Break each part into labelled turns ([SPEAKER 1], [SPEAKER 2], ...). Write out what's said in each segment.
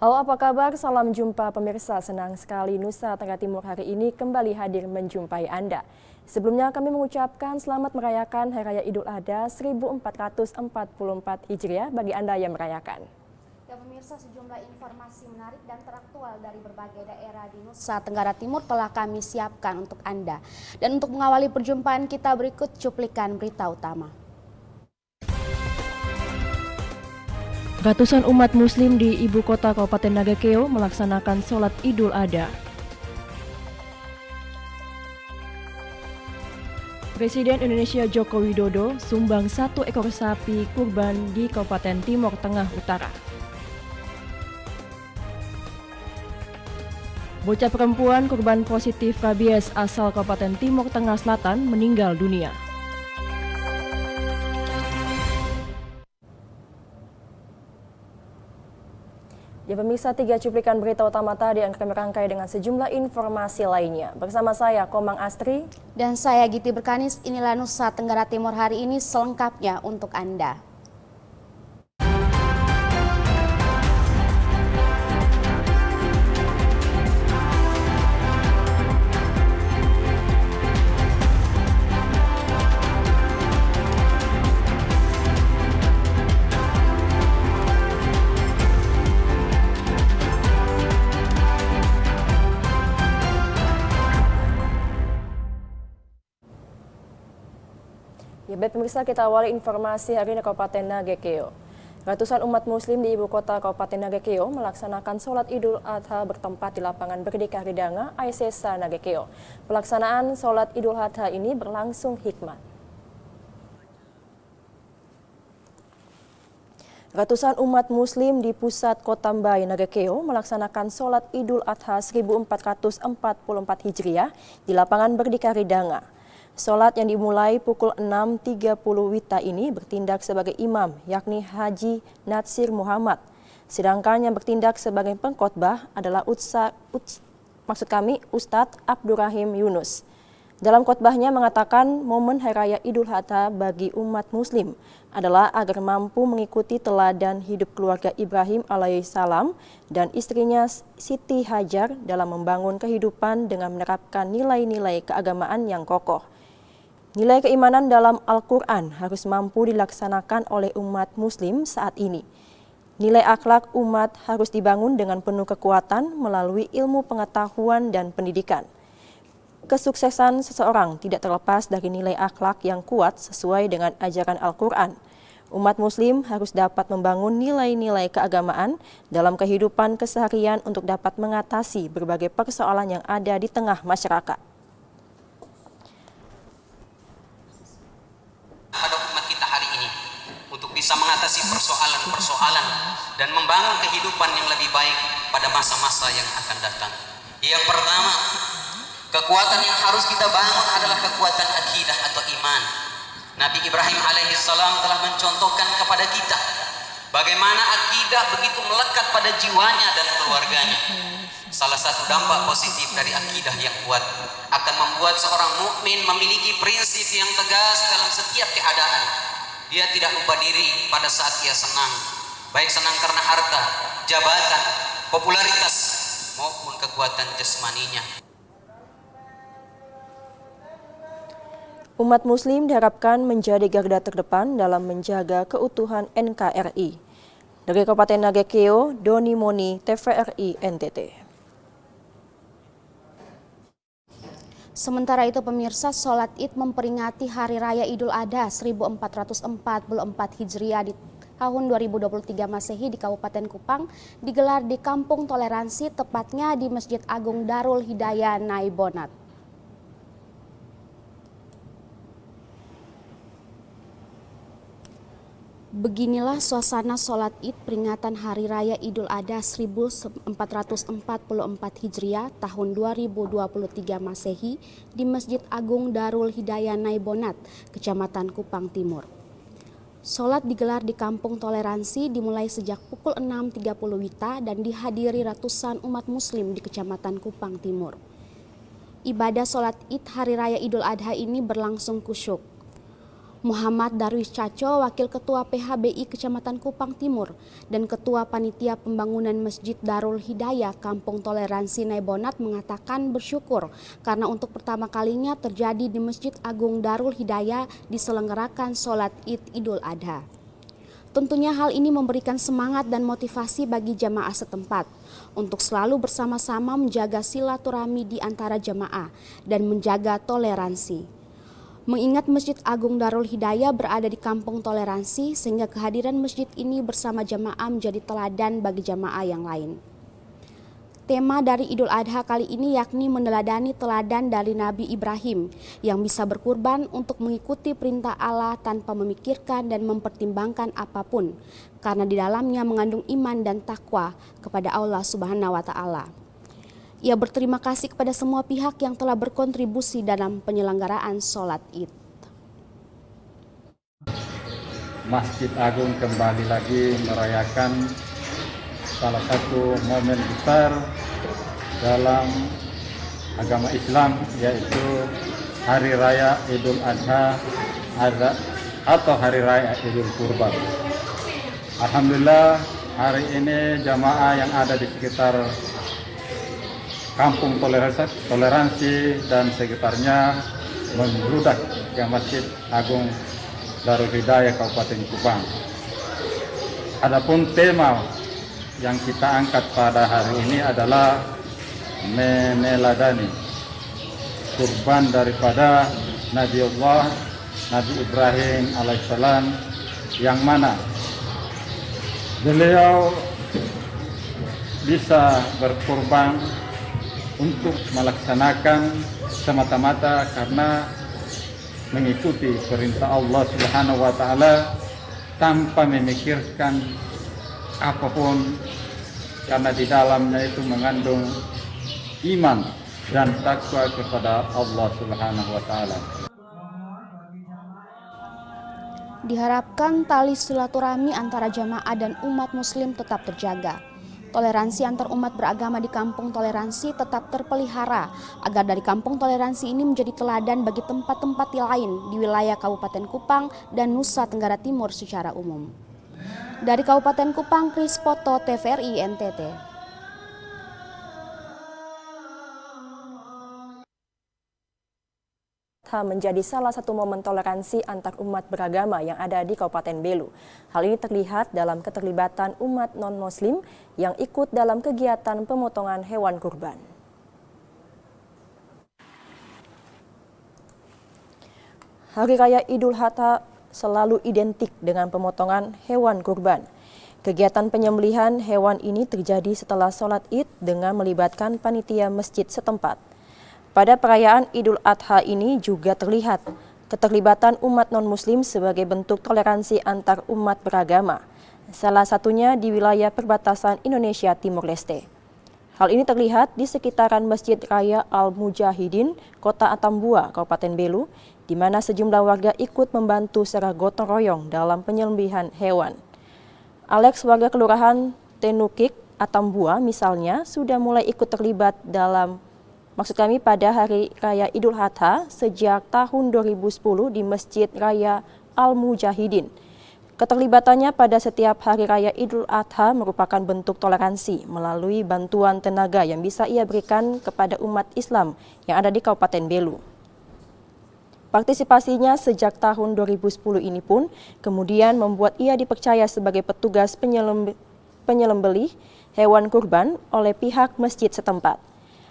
[SPEAKER 1] Halo, apa kabar? Salam jumpa pemirsa. Senang sekali Nusa Tenggara Timur hari ini kembali hadir menjumpai Anda. Sebelumnya kami mengucapkan selamat merayakan Hari Raya Idul Adha 1444 Hijriah bagi Anda yang merayakan.
[SPEAKER 2] Ya pemirsa, sejumlah informasi menarik dan teraktual dari berbagai daerah di Nusa Tenggara Timur telah kami siapkan untuk Anda. Dan untuk mengawali perjumpaan kita berikut cuplikan berita utama.
[SPEAKER 1] Ratusan umat muslim di ibu kota Kabupaten Nagakeo melaksanakan sholat Idul Adha. Presiden Indonesia Joko Widodo sumbang 1 ekor sapi kurban di Kabupaten Timur Tengah Utara. Bocah perempuan korban positif rabies asal Kabupaten Timur Tengah Selatan meninggal dunia. Ya pemirsa, 3 cuplikan berita utama tadi yang kami rangkai dengan sejumlah informasi lainnya. Bersama saya Komang Astri.
[SPEAKER 2] Dan saya Giti Berkanis, inilah Nusa Tenggara Timur hari ini selengkapnya untuk Anda.
[SPEAKER 1] Ya baik pemirsa, kita awali informasi hari ini Kabupaten Nagakeo. Ratusan umat muslim di ibu kota Kabupaten Nagakeo melaksanakan sholat Idul Adha bertempat di lapangan Berdikari Danga, Aisesa, Nagakeo. Pelaksanaan sholat Idul Adha ini berlangsung hikmat. Ratusan umat muslim di pusat Kota Mbai, Nagakeo melaksanakan sholat Idul Adha 1444 Hijriah di lapangan Berdikari Danga. Sholat yang dimulai pukul 6.30 WITA ini bertindak sebagai imam, yakni Haji Natsir Muhammad. Sedangkan yang bertindak sebagai pengkhotbah adalah Ustadz Abdurrahim Yunus. Dalam khotbahnya mengatakan momen Hari Raya Idul Adha bagi umat muslim adalah agar mampu mengikuti teladan hidup keluarga Ibrahim alaihissalam dan istrinya Siti Hajar dalam membangun kehidupan dengan menerapkan nilai-nilai keagamaan yang kokoh. Nilai keimanan dalam Al-Quran harus mampu dilaksanakan oleh umat muslim saat ini. Nilai akhlak umat harus dibangun dengan penuh kekuatan melalui ilmu pengetahuan dan pendidikan. Kesuksesan seseorang tidak terlepas dari nilai akhlak yang kuat sesuai dengan ajaran Al-Quran. Umat muslim harus dapat membangun nilai-nilai keagamaan dalam kehidupan keseharian untuk dapat mengatasi berbagai persoalan yang ada di tengah masyarakat.
[SPEAKER 3] Bisa mengatasi persoalan-persoalan dan membangun kehidupan yang lebih baik pada masa-masa yang akan datang. Yang pertama, kekuatan yang harus kita bangun adalah kekuatan akidah atau iman. Nabi Ibrahim alaihissalam telah mencontohkan kepada kita bagaimana akidah begitu melekat pada jiwanya dan keluarganya. Salah satu dampak positif dari akidah yang kuat akan membuat seorang mukmin memiliki prinsip yang tegas dalam setiap keadaan. Dia tidak lupa diri pada saat ia senang, baik senang karena harta, jabatan, popularitas, maupun kekuatan jasmaninya.
[SPEAKER 1] Umat muslim diharapkan menjadi garda terdepan dalam menjaga keutuhan NKRI. Dari Kabupaten Nagakeo, Doni Moni, TVRI NTT.
[SPEAKER 2] Sementara itu pemirsa, sholat Id memperingati Hari Raya Idul Adha 1444 Hijriah di tahun 2023 Masehi di Kabupaten Kupang digelar di Kampung Toleransi, tepatnya di Masjid Agung Darul Hidayah Naibonat. Beginilah suasana sholat Id peringatan Hari Raya Idul Adha 1444 Hijriah tahun 2023 Masehi di Masjid Agung Darul Hidayah Naibonat, Kecamatan Kupang Timur. Sholat digelar di Kampung Toleransi dimulai sejak pukul 6.30 WITA dan dihadiri ratusan umat muslim di Kecamatan Kupang Timur. Ibadah sholat Id Hari Raya Idul Adha ini berlangsung khusyuk. Muhammad Darwis Caco, Wakil Ketua PHBI Kecamatan Kupang Timur dan Ketua Panitia Pembangunan Masjid Darul Hidayah Kampung Toleransi Naibonat mengatakan bersyukur karena untuk pertama kalinya terjadi di Masjid Agung Darul Hidayah diselenggarakan sholat Id Idul Adha. Tentunya hal ini memberikan semangat dan motivasi bagi jamaah setempat untuk selalu bersama-sama menjaga silaturahmi di antara jamaah dan menjaga toleransi. Mengingat Masjid Agung Darul Hidayah berada di Kampung Toleransi sehingga kehadiran masjid ini bersama jamaah menjadi teladan bagi jamaah yang lain. Tema dari Idul Adha kali ini yakni meneladani teladan dari Nabi Ibrahim yang bisa berkurban untuk mengikuti perintah Allah tanpa memikirkan dan mempertimbangkan apapun karena di dalamnya mengandung iman dan takwa kepada Allah Subhanahu wa Ta'ala. Ia berterima kasih kepada semua pihak yang telah berkontribusi dalam penyelenggaraan sholat Id.
[SPEAKER 4] Masjid Agung kembali lagi merayakan salah satu momen besar dalam agama Islam, yaitu Hari Raya Idul Adha atau Hari Raya Idul Kurban. Alhamdulillah hari ini jamaah yang ada di sekitar Kampung Toleransi dan sekitarnya membludak ke Masjid Agung Darul Hidayah Kabupaten Kupang. Adapun tema yang kita angkat pada hari ini adalah meneladani kurban daripada Nabiullah Nabi Ibrahim alaihissalam, yang mana beliau bisa berkurban untuk melaksanakan semata-mata karena mengikuti perintah Allah Subhanahu wa Ta'ala tanpa memikirkan apapun, karena di dalamnya itu mengandung iman dan takwa kepada Allah Subhanahu wa Ta'ala.
[SPEAKER 2] Diharapkan tali silaturahmi antara jamaah dan umat muslim tetap terjaga. Toleransi antar umat beragama di Kampung Toleransi tetap terpelihara agar dari Kampung Toleransi ini menjadi teladan bagi tempat-tempat lain di wilayah Kabupaten Kupang dan Nusa Tenggara Timur secara umum. Dari Kabupaten Kupang, Kris Poto, TVRI NTT.
[SPEAKER 1] Menjadi salah satu momen toleransi antar umat beragama yang ada di Kabupaten Belu. Hal ini terlihat dalam keterlibatan umat non-muslim yang ikut dalam kegiatan pemotongan hewan kurban. Hari Raya Idul Adha selalu identik dengan pemotongan hewan kurban. Kegiatan penyembelihan hewan ini terjadi setelah sholat Id dengan melibatkan panitia masjid setempat. Pada perayaan Idul Adha ini juga terlihat keterlibatan umat non-muslim sebagai bentuk toleransi antar umat beragama, salah satunya di wilayah perbatasan Indonesia Timur Leste. Hal ini terlihat di sekitaran Masjid Raya Al-Mujahidin, Kota Atambua, Kabupaten Belu, di mana sejumlah warga ikut membantu secara gotong royong dalam penyembelihan hewan. Alex, warga Kelurahan Tenukik, Atambua misalnya, sudah mulai ikut terlibat pada Hari Raya Idul Adha sejak tahun 2010 di Masjid Raya Al-Mujahidin. Keterlibatannya pada setiap Hari Raya Idul Adha merupakan bentuk toleransi melalui bantuan tenaga yang bisa ia berikan kepada umat Islam yang ada di Kabupaten Belu. Partisipasinya sejak tahun 2010 ini pun kemudian membuat ia dipercaya sebagai petugas penyembelih hewan kurban oleh pihak masjid setempat.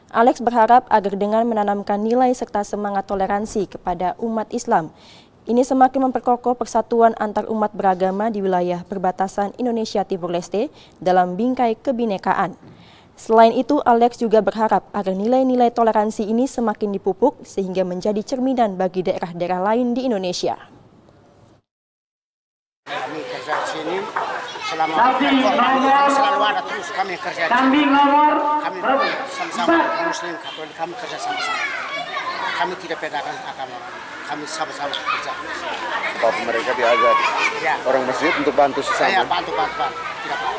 [SPEAKER 1] Alex berharap agar dengan menanamkan nilai serta semangat toleransi kepada umat Islam, ini semakin memperkokoh persatuan antar umat beragama di wilayah perbatasan Indonesia Timur Leste dalam bingkai kebinekaan. Selain itu, Alex juga berharap agar nilai-nilai toleransi ini semakin dipupuk sehingga menjadi cerminan bagi daerah-daerah lain di Indonesia.
[SPEAKER 5] Kami kerja di sini selama selalu ada terus kami kerja di sini. Kami sama-sama Muslim Katolik, kami kerja sama-sama. Kami tidak bedakan agama, kami sama-sama kerja.
[SPEAKER 6] Bapak mereka diajak
[SPEAKER 5] ya,
[SPEAKER 6] orang masjid untuk bantu sesama.
[SPEAKER 5] Saya bantu, tidak apa.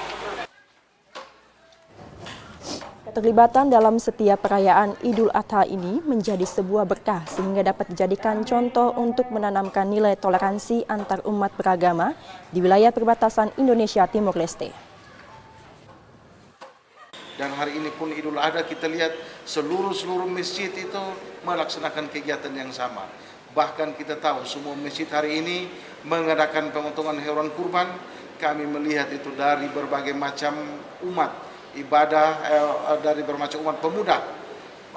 [SPEAKER 1] Keterlibatan dalam setiap perayaan Idul Adha ini menjadi sebuah berkah sehingga dapat dijadikan contoh untuk menanamkan nilai toleransi antar umat beragama di wilayah perbatasan Indonesia Timur Leste.
[SPEAKER 7] Dan hari ini pun Idul Adha kita lihat seluruh masjid itu melaksanakan kegiatan yang sama. Bahkan kita tahu semua masjid hari ini mengadakan pemotongan hewan kurban. Kami melihat itu dari berbagai macam umat ibadah, dari bermacam umat pemuda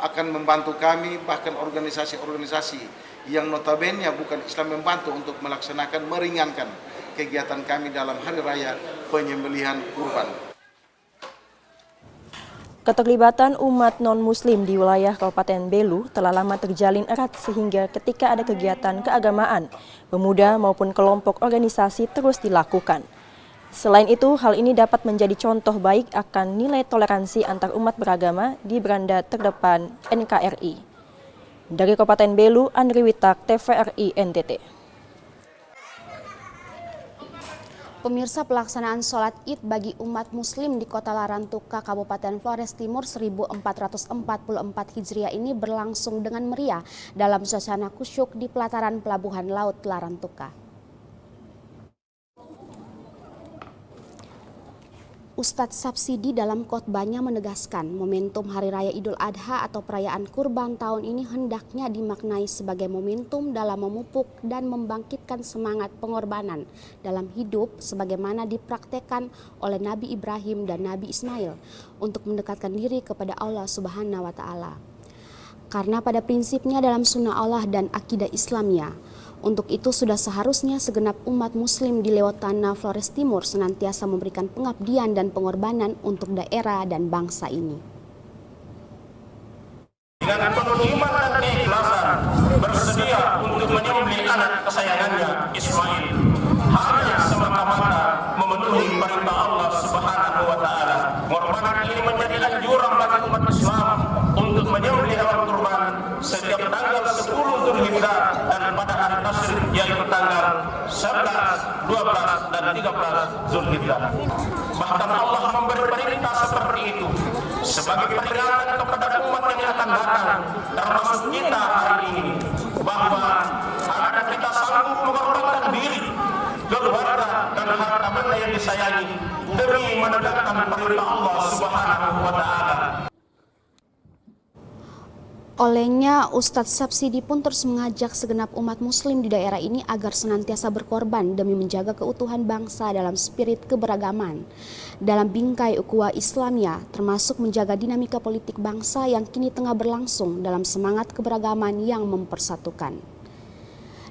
[SPEAKER 7] akan membantu kami, bahkan organisasi-organisasi yang notabene bukan Islam membantu untuk melaksanakan meringankan kegiatan kami dalam hari raya penyembelihan kurban.
[SPEAKER 1] Keterlibatan umat non-muslim di wilayah Kabupaten Belu telah lama terjalin erat sehingga ketika ada kegiatan keagamaan, pemuda maupun kelompok organisasi terus dilakukan. Selain itu, hal ini dapat menjadi contoh baik akan nilai toleransi antar umat beragama di beranda terdepan NKRI. Dari Kabupaten Belu, Andri Witak, TVRI NTT.
[SPEAKER 2] Pemirsa, pelaksanaan sholat Id bagi umat muslim di Kota Larantuka, Kabupaten Flores Timur 1444 Hijriah ini berlangsung dengan meriah dalam suasana khusyuk di pelataran Pelabuhan Laut Larantuka. Ustadz Sapsidi dalam khotbahnya menegaskan momentum Hari Raya Idul Adha atau perayaan kurban tahun ini hendaknya dimaknai sebagai momentum dalam memupuk dan membangkitkan semangat pengorbanan dalam hidup sebagaimana dipraktekkan oleh Nabi Ibrahim dan Nabi Ismail untuk mendekatkan diri kepada Allah Subhanahu wa Ta'ala. Karena pada prinsipnya dalam sunnah Allah dan akidah Islamnya, untuk itu sudah seharusnya segenap umat muslim di lewat tanah Flores Timur senantiasa memberikan pengabdian dan pengorbanan untuk daerah dan bangsa ini.
[SPEAKER 8] Dengan penuh iman dan keikhlasan bersedia untuk menyembelih anak kesayangannya Ismail hanya semata-mata memenuhi perintah Allah Subhanahu wa Ta'ala. Pengorbanan ini menjadi anjuran bagi umat Islam untuk menyembelih hewan kurban setiap tanggal 10 Dzulhijjah dan pada hari tasyrik yaitu tanggal 11, 12 dan 13 Dzulhijjah. Bahkan Allah memberi perintah seperti itu sebagai peringatan kepada umat yang akan datang, termasuk kita hari ini, bahwa agar kita sanggup mengorbankan diri, keluarga dan harta benda yang disayangi demi menegakkan perintah Allah Subhanahu wa Ta'ala.
[SPEAKER 2] Olehnya, Ustadz Sapsidi pun terus mengajak segenap umat muslim di daerah ini agar senantiasa berkorban demi menjaga keutuhan bangsa dalam spirit keberagaman. Dalam bingkai ukhuwah Islamiyah, termasuk menjaga dinamika politik bangsa yang kini tengah berlangsung dalam semangat keberagaman yang mempersatukan.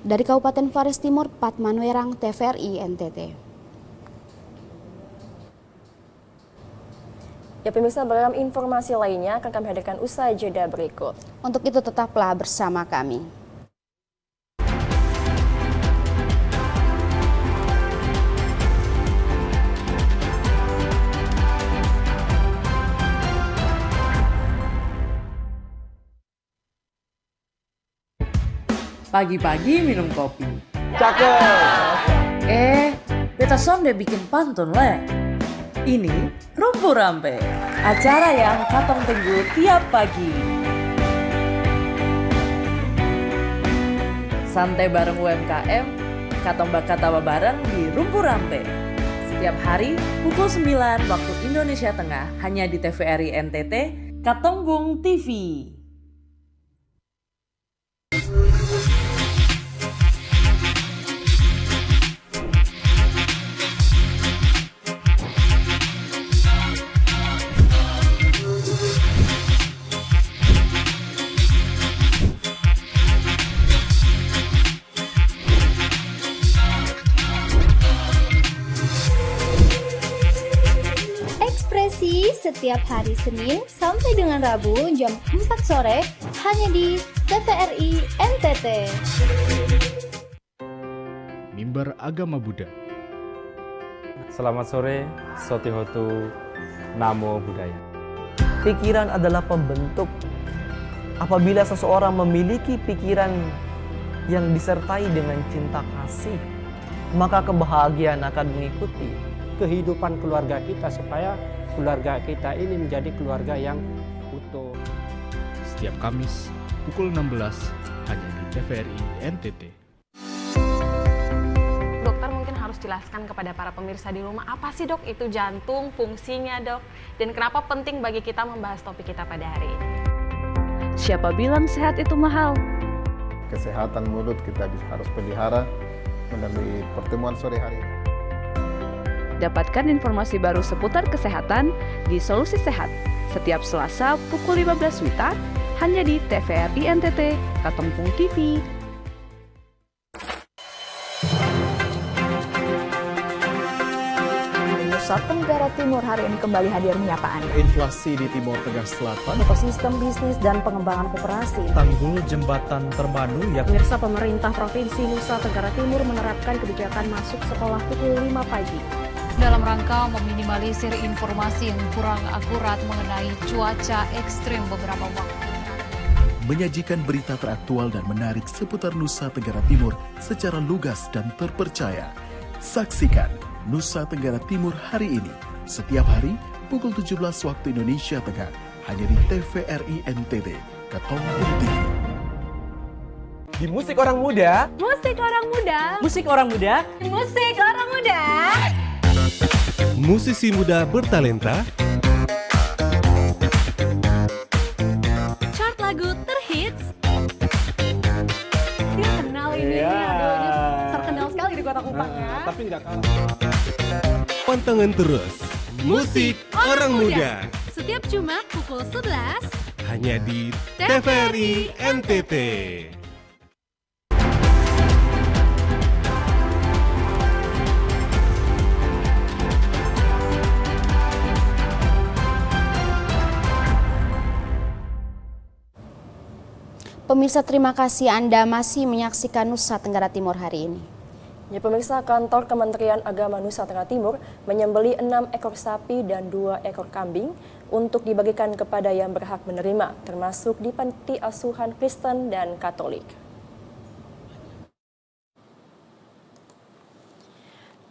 [SPEAKER 2] Dari Kabupaten Flores Timur, Patman Werang, TVRI NTT.
[SPEAKER 1] Ya pemirsa, beragam informasi lainnya akan kami hadirkan usai jeda berikut.
[SPEAKER 2] Untuk itu tetaplah bersama kami.
[SPEAKER 9] Pagi-pagi minum kopi.
[SPEAKER 10] Cakep.
[SPEAKER 9] Beta sonde bikin pantun le. Ini Rumpu Rampe, acara yang katong tunggu tiap pagi. Santai bareng UMKM, katong bakal bareng di Rumpu Rampe. Setiap hari pukul 9 waktu Indonesia Tengah hanya di TVRI NTT, Katongbung TV.
[SPEAKER 11] Setiap hari Senin sampai dengan Rabu jam 4 sore hanya di TVRI NTT.
[SPEAKER 12] Mimbar Agama Buddha.
[SPEAKER 13] Selamat sore, Sotihotu Namo Buddhaya.
[SPEAKER 10] Pikiran adalah pembentuk. Apabila seseorang memiliki pikiran yang disertai dengan cinta kasih, maka kebahagiaan akan mengikuti
[SPEAKER 5] kehidupan keluarga kita supaya
[SPEAKER 14] keluarga kita ini menjadi keluarga yang utuh.
[SPEAKER 12] Setiap Kamis pukul 16 hanya di TVRI NTT.
[SPEAKER 15] Dokter mungkin harus jelaskan kepada para pemirsa di rumah, apa sih dok itu jantung, fungsinya dok, dan kenapa penting bagi kita membahas topik kita pada hari ini.
[SPEAKER 16] Siapa bilang sehat itu mahal?
[SPEAKER 6] Kesehatan mulut kita harus pelihara melalui pertemuan sore hari ini.
[SPEAKER 16] Dapatkan informasi baru seputar kesehatan di Solusi Sehat setiap Selasa pukul 15 WITA hanya di TVRI NTT, Katongpung TV.
[SPEAKER 17] Nusa Tenggara Timur hari ini kembali hadir menyapa Anda.
[SPEAKER 18] Inflasi di Timur Tengah Selatan,
[SPEAKER 17] Ekosistem bisnis dan pengembangan koperasi.
[SPEAKER 18] tanggul jembatan Termanu yang
[SPEAKER 17] Pemirsa, pemerintah Provinsi Nusa Tenggara Timur menerapkan kebijakan masuk sekolah pukul 5 pagi.
[SPEAKER 19] Dalam rangka meminimalisir informasi yang kurang akurat mengenai cuaca ekstrim beberapa waktu.
[SPEAKER 20] Menyajikan berita teraktual dan menarik seputar Nusa Tenggara Timur secara lugas dan terpercaya. Saksikan Nusa Tenggara Timur hari ini, setiap hari pukul 17 waktu Indonesia Tengah, hanya di TVRI NTT, Katongpung TV.
[SPEAKER 10] Di Musik Orang Muda,
[SPEAKER 17] Musik orang muda.
[SPEAKER 10] Musik Orang Muda,
[SPEAKER 17] Musik orang muda.
[SPEAKER 21] Musisi muda bertalenta,
[SPEAKER 17] Chart lagu terhits. Dia kenal ini, terkenal sekali di Kota Kupang ya.
[SPEAKER 18] tapi nggak kalah.
[SPEAKER 21] pantengin terus Musik Orang Muda
[SPEAKER 17] Setiap Jumat pukul 11
[SPEAKER 21] hanya di TVRI NTT.
[SPEAKER 2] Pemirsa, terima kasih Anda masih menyaksikan Nusa Tenggara Timur hari ini.
[SPEAKER 1] Ya pemirsa, kantor Kementerian Agama Nusa Tenggara Timur menyembeli 6 ekor sapi dan 2 ekor kambing untuk dibagikan kepada yang berhak menerima, termasuk di panti asuhan Kristen dan Katolik.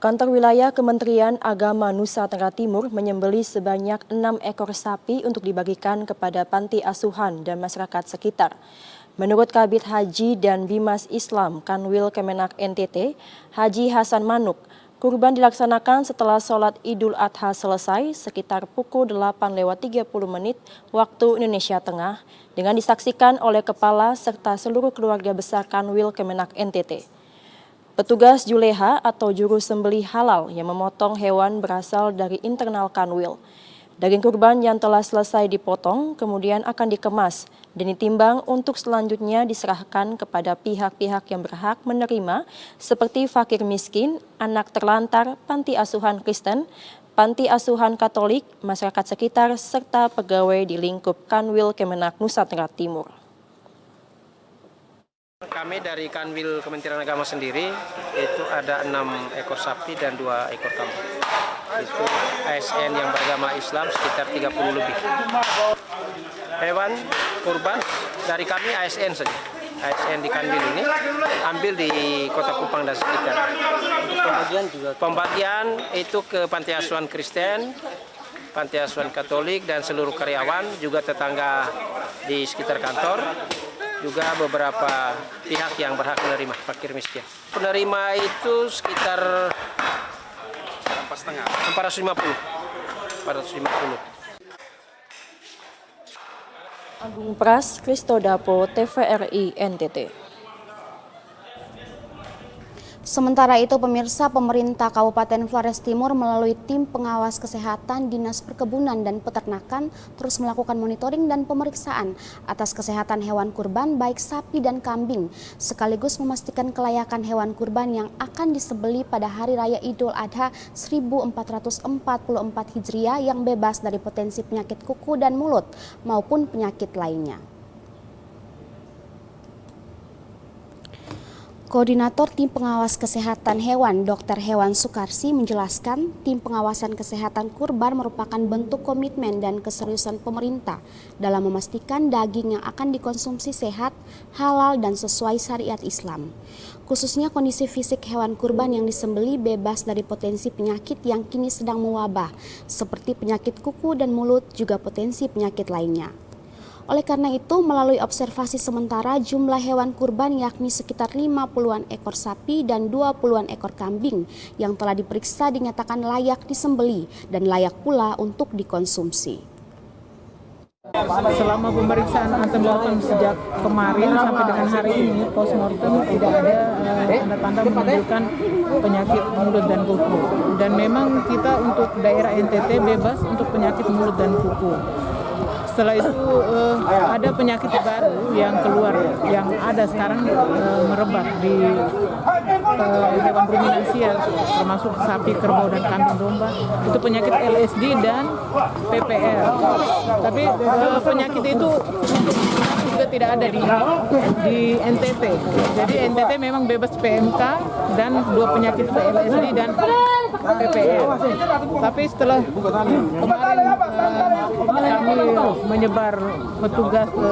[SPEAKER 1] Kantor Wilayah Kementerian Agama Nusa Tenggara Timur menyembeli sebanyak 6 ekor sapi untuk dibagikan kepada panti asuhan dan masyarakat sekitar. Menurut Kabid Haji dan Bimas Islam Kanwil Kemenak NTT, Haji Hasan Manuk, kurban dilaksanakan setelah sholat Idul Adha selesai sekitar pukul 8:30 waktu Indonesia Tengah dengan disaksikan oleh kepala serta seluruh keluarga besar Kanwil Kemenak NTT. Petugas juleha atau juru sembelih halal yang memotong hewan berasal dari internal Kanwil. Daging kurban yang telah selesai dipotong kemudian akan dikemas dan ditimbang untuk selanjutnya diserahkan kepada pihak-pihak yang berhak menerima seperti fakir miskin, anak terlantar, panti asuhan Kristen, panti asuhan Katolik, masyarakat sekitar, serta pegawai di lingkup Kanwil Kemenak Nusa Tenggara Timur.
[SPEAKER 14] Kami dari Kanwil Kementerian Agama sendiri itu ada 6 ekor sapi dan 2 ekor kambing. Itu ASN yang beragama Islam sekitar 30 lebih. Hewan kurban dari kami ASN saja. ASN di Kanwil ini ambil di Kota Kupang dan sekitar. Pembagian juga. Pembagian itu ke panti asuhan Kristen, panti asuhan Katolik dan seluruh karyawan, juga tetangga di sekitar kantor. Juga beberapa pihak yang berhak menerima, fakir miskin. Penerima itu sekitar 450.
[SPEAKER 1] Agung Pras, Kristodapo, TVRI NTT.
[SPEAKER 2] Sementara itu, pemirsa, pemerintah Kabupaten Flores Timur melalui tim pengawas kesehatan Dinas Perkebunan dan Peternakan terus melakukan monitoring dan pemeriksaan atas kesehatan hewan kurban baik sapi dan kambing, sekaligus memastikan kelayakan hewan kurban yang akan disembelih pada Hari Raya Idul Adha 1444 Hijriah yang bebas dari potensi penyakit kuku dan mulut maupun penyakit lainnya. Koordinator Tim Pengawas Kesehatan Hewan Dr. Hewan Sukarsi menjelaskan tim pengawasan kesehatan kurban merupakan bentuk komitmen dan keseriusan pemerintah dalam memastikan daging yang akan dikonsumsi sehat, halal dan sesuai syariat Islam. Khususnya kondisi fisik hewan kurban yang disembelih bebas dari potensi penyakit yang kini sedang mewabah seperti penyakit kuku dan mulut juga potensi penyakit lainnya. Oleh karena itu, melalui observasi sementara jumlah hewan kurban yakni sekitar 50-an ekor sapi dan 20-an ekor kambing yang telah diperiksa dinyatakan layak disembelih dan layak pula untuk dikonsumsi.
[SPEAKER 3] Selama pemeriksaan antemortem sejak kemarin sampai dengan hari ini, postmortem tidak ada tanda-tanda menunjukkan penyakit mulut dan kuku. Dan memang kita untuk daerah NTT bebas untuk penyakit mulut dan kuku. Setelah itu ada penyakit baru yang keluar, yang ada sekarang merebak di hewan ruminansia termasuk sapi, kerbau dan kambing domba. Itu penyakit LSD dan PPR. Tapi penyakit itu juga tidak ada di NTT. Jadi NTT memang bebas PMK dan dua penyakit LSD dan PPR. Tapi setelah kemarin kami menyebar petugas ke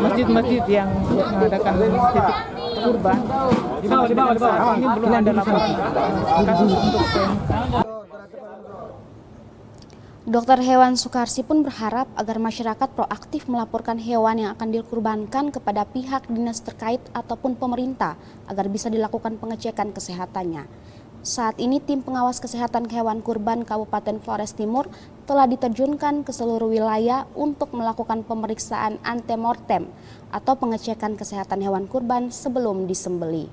[SPEAKER 3] masjid-masjid yang mengadakan titik kurban, saat ini belum ada laporan kasus untuk PMK.
[SPEAKER 2] Dr. Hewan Sukarsi pun berharap agar masyarakat proaktif melaporkan hewan yang akan dikurbankan kepada pihak dinas terkait ataupun pemerintah agar bisa dilakukan pengecekan kesehatannya. Saat ini tim pengawas kesehatan hewan kurban Kabupaten Flores Timur telah diterjunkan ke seluruh wilayah untuk melakukan pemeriksaan antemortem atau pengecekan kesehatan hewan kurban sebelum disembelih.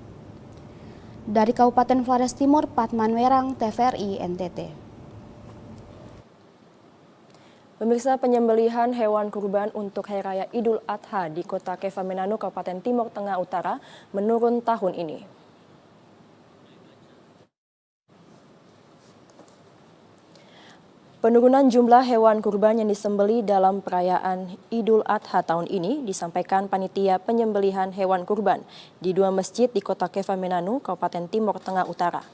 [SPEAKER 2] Dari Kabupaten Flores Timur, Patman Werang, TVRI NTT.
[SPEAKER 1] Pemirsa, penyembelihan hewan kurban untuk Hari Raya Idul Adha di Kota Kefamenanu, Kabupaten Timur Tengah Utara menurun tahun ini. Penurunan jumlah hewan kurban yang disembelih dalam perayaan Idul Adha tahun ini disampaikan panitia penyembelihan hewan kurban di dua masjid di Kota Kefamenanu, Kabupaten Timur Tengah Utara.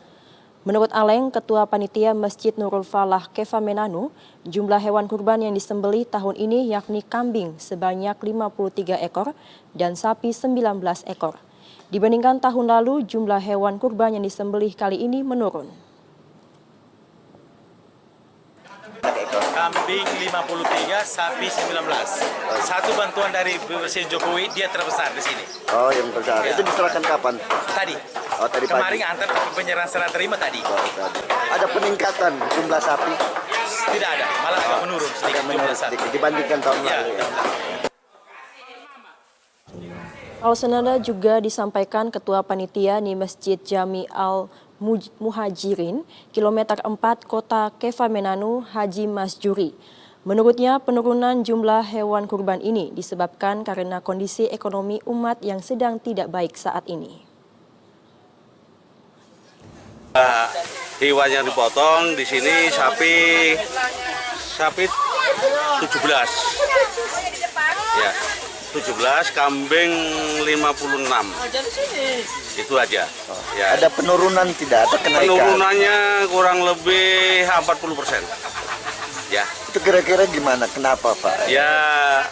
[SPEAKER 1] Menurut Aleng, Ketua Panitia Masjid Nurul Falah Kefamenanu, jumlah hewan kurban yang disembelih tahun ini yakni kambing sebanyak 53 ekor dan sapi 19 ekor. Dibandingkan tahun lalu, jumlah hewan kurban yang disembelih kali ini menurun.
[SPEAKER 22] Kambing 53, sapi 19. Satu bantuan dari Presiden Jokowi, dia terbesar di sini.
[SPEAKER 23] Oh, yang besar. Ya. Itu diserahkan kapan?
[SPEAKER 22] Tadi.
[SPEAKER 23] Oh, tadi
[SPEAKER 22] kemarin
[SPEAKER 23] pagi.
[SPEAKER 22] Antar penyerahan serah terima tadi.
[SPEAKER 23] Oh, tadi. Ada peningkatan jumlah sapi?
[SPEAKER 22] Tidak ada, malah agak menurun sedikit jumlah sapi.
[SPEAKER 23] Dibandingkan tahun lalu. Ya.
[SPEAKER 1] Hal senada juga disampaikan Ketua Panitia di Masjid Jami Al-Muhajirin, kilometer 4 Kota Kefamenanu, Haji Masjuri. Menurutnya, penurunan jumlah hewan kurban ini disebabkan karena kondisi ekonomi umat yang sedang tidak baik saat ini.
[SPEAKER 24] Hewan yang dipotong di sini sapi 17. Ya. 17, kambing 56. Itu aja. Ya.
[SPEAKER 23] Ada penurunan tidak? Ada kenaikan?
[SPEAKER 24] Penurunannya kurang lebih 40%. Ya.
[SPEAKER 23] Itu kira-kira gimana? Kenapa, Pak?
[SPEAKER 24] Ya,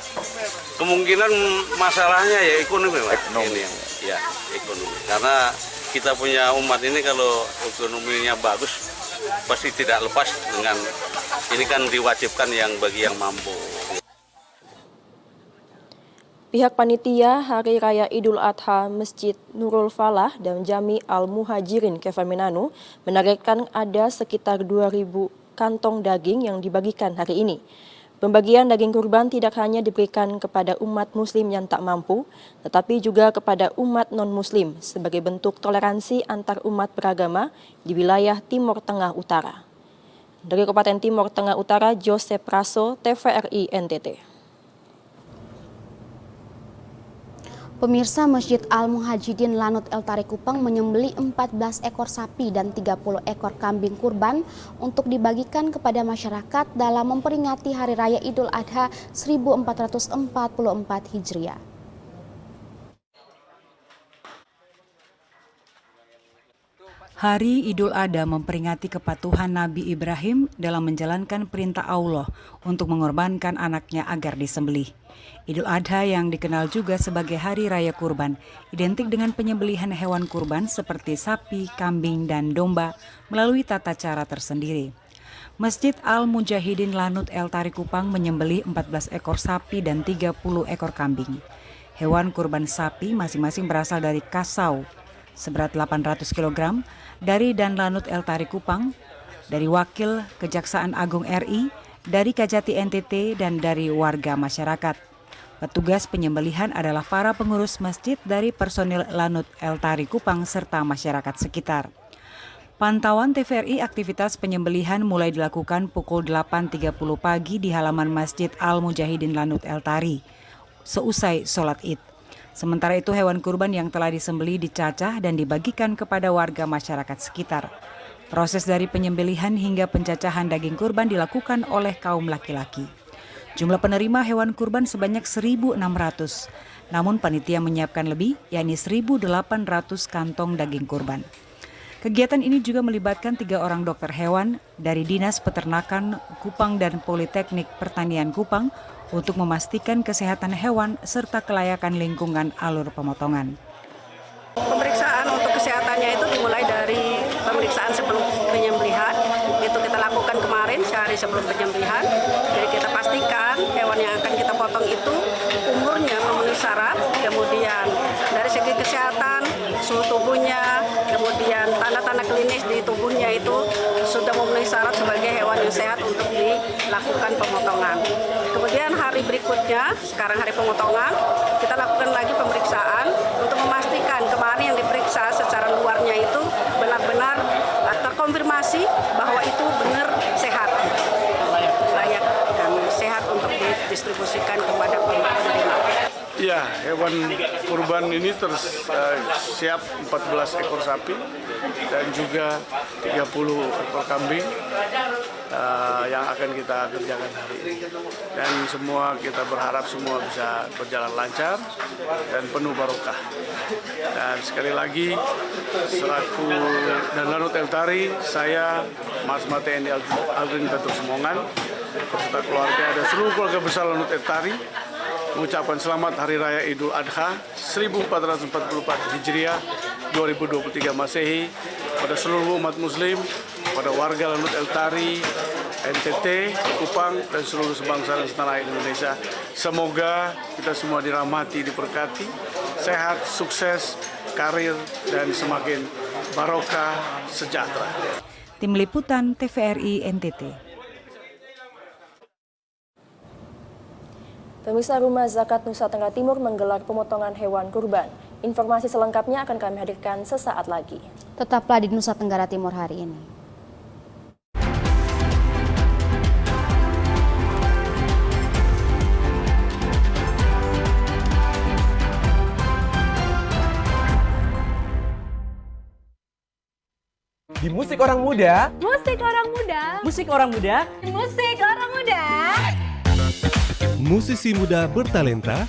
[SPEAKER 24] kemungkinan masalahnya ya ekonomi, Pak.
[SPEAKER 23] Ekonomi.
[SPEAKER 24] Ya, ekonomi. Karena kita punya umat ini kalau ekonominya bagus pasti tidak lepas dengan ini kan diwajibkan yang bagi yang mampu.
[SPEAKER 1] Pihak panitia Hari Raya Idul Adha Masjid Nurul Falah dan Jami Al-Muhajirin Kefamenanu menargetkan ada sekitar 2.000 kantong daging yang dibagikan hari ini. Pembagian daging kurban tidak hanya diberikan kepada umat muslim yang tak mampu, tetapi juga kepada umat non-muslim sebagai bentuk toleransi antar umat beragama di wilayah Timur Tengah Utara. Dari Kabupaten Timur Tengah Utara, Joseph Praso, TVRI NTT.
[SPEAKER 2] Pemirsa, Masjid Al-Muhajidin Lanut El Tarik Kupang menyembelih 14 ekor sapi dan 30 ekor kambing kurban untuk dibagikan kepada masyarakat dalam memperingati Hari Raya Idul Adha 1444 Hijriah.
[SPEAKER 4] Hari Idul Adha memperingati kepatuhan Nabi Ibrahim dalam menjalankan perintah Allah untuk mengorbankan anaknya agar disembelih. Idul Adha yang dikenal juga sebagai Hari Raya Kurban, identik dengan penyembelihan hewan kurban seperti sapi, kambing, dan domba melalui tata cara tersendiri. Masjid Al-Mujahidin Lanut El Tari Kupang menyembelih 14 ekor sapi dan 30 ekor kambing. Hewan kurban sapi masing-masing berasal dari Kasau, seberat 800 kg, dari Dan Lanut El Tari Kupang, dari Wakil Kejaksaan Agung RI, dari Kajati NTT, dan dari warga masyarakat. Petugas penyembelihan adalah para pengurus masjid dari personil Lanut El Tari Kupang serta masyarakat sekitar. Pantauan TVRI aktivitas penyembelihan mulai dilakukan pukul 8.30 pagi di halaman Masjid Al-Mujahidin Lanut El Tari, seusai sholat Id. Sementara itu hewan kurban yang telah disembelih dicacah dan dibagikan kepada warga masyarakat sekitar. Proses dari penyembelihan hingga pencacahan daging kurban dilakukan oleh kaum laki-laki. Jumlah penerima hewan kurban sebanyak 1.600, namun panitia menyiapkan lebih, yakni 1.800 kantong daging kurban. Kegiatan ini juga melibatkan 3 orang dokter hewan dari Dinas Peternakan Kupang dan Politeknik Pertanian Kupang untuk memastikan kesehatan hewan serta kelayakan lingkungan alur pemotongan.
[SPEAKER 7] Pemeriksaan untuk kesehatannya itu dimulai dari pemeriksaan sebelum penyembelihan. Itu kita lakukan kemarin sehari sebelum penyembelihan. Jadi kita pastikan hewan yang akan kita potong itu umurnya memenuhi syarat, kemudian dari segi kesehatan, suhu tubuhnya, kemudian tanda-tanda klinis di tubuhnya itu sudah memenuhi syarat sebagai hewan yang sehat untuk dilakukan pemotongan. Kemudian hari berikutnya, sekarang hari pemotongan, kita lakukan lagi pemeriksaan untuk memastikan kemarin yang diperiksa secara luarnya itu benar-benar terkonfirmasi bahwa itu benar sehat, layak dan sehat untuk didistribusikan kepada penerima.
[SPEAKER 8] Ya, hewan kurban ini siap 14 ekor sapi dan juga 30 ekor kambing yang akan kita kerjakan hari ini. Dan semua kita berharap semua bisa berjalan lancar dan penuh barokah. Dan sekali lagi, selaku Dan Lanut El Tari, saya Mas TNI Aldrin Gatot Semongan, beserta keluarga dan seluruh keluarga besar Lanut El Tari, mengucapkan selamat Hari Raya Idul Adha 1444 Hijriah 2023 Masehi pada seluruh umat muslim, pada warga Lanut El Tari, NTT, Kupang, dan seluruh sebangsa dan setanah air Indonesia. Semoga kita semua dirahmati, diberkati, sehat, sukses, karir, dan semakin barokah, sejahtera.
[SPEAKER 4] Tim Liputan TVRI NTT.
[SPEAKER 1] Pemirsa, Rumah Zakat Nusa Tenggara Timur menggelar pemotongan hewan kurban. Informasi selengkapnya akan kami hadirkan sesaat lagi.
[SPEAKER 2] Tetaplah di Nusa Tenggara Timur hari ini.
[SPEAKER 10] Di Musik Orang Muda.
[SPEAKER 9] Musik Orang Muda.
[SPEAKER 10] Musik Orang Muda.
[SPEAKER 9] Musik Orang Muda.
[SPEAKER 21] Musisi muda bertalenta.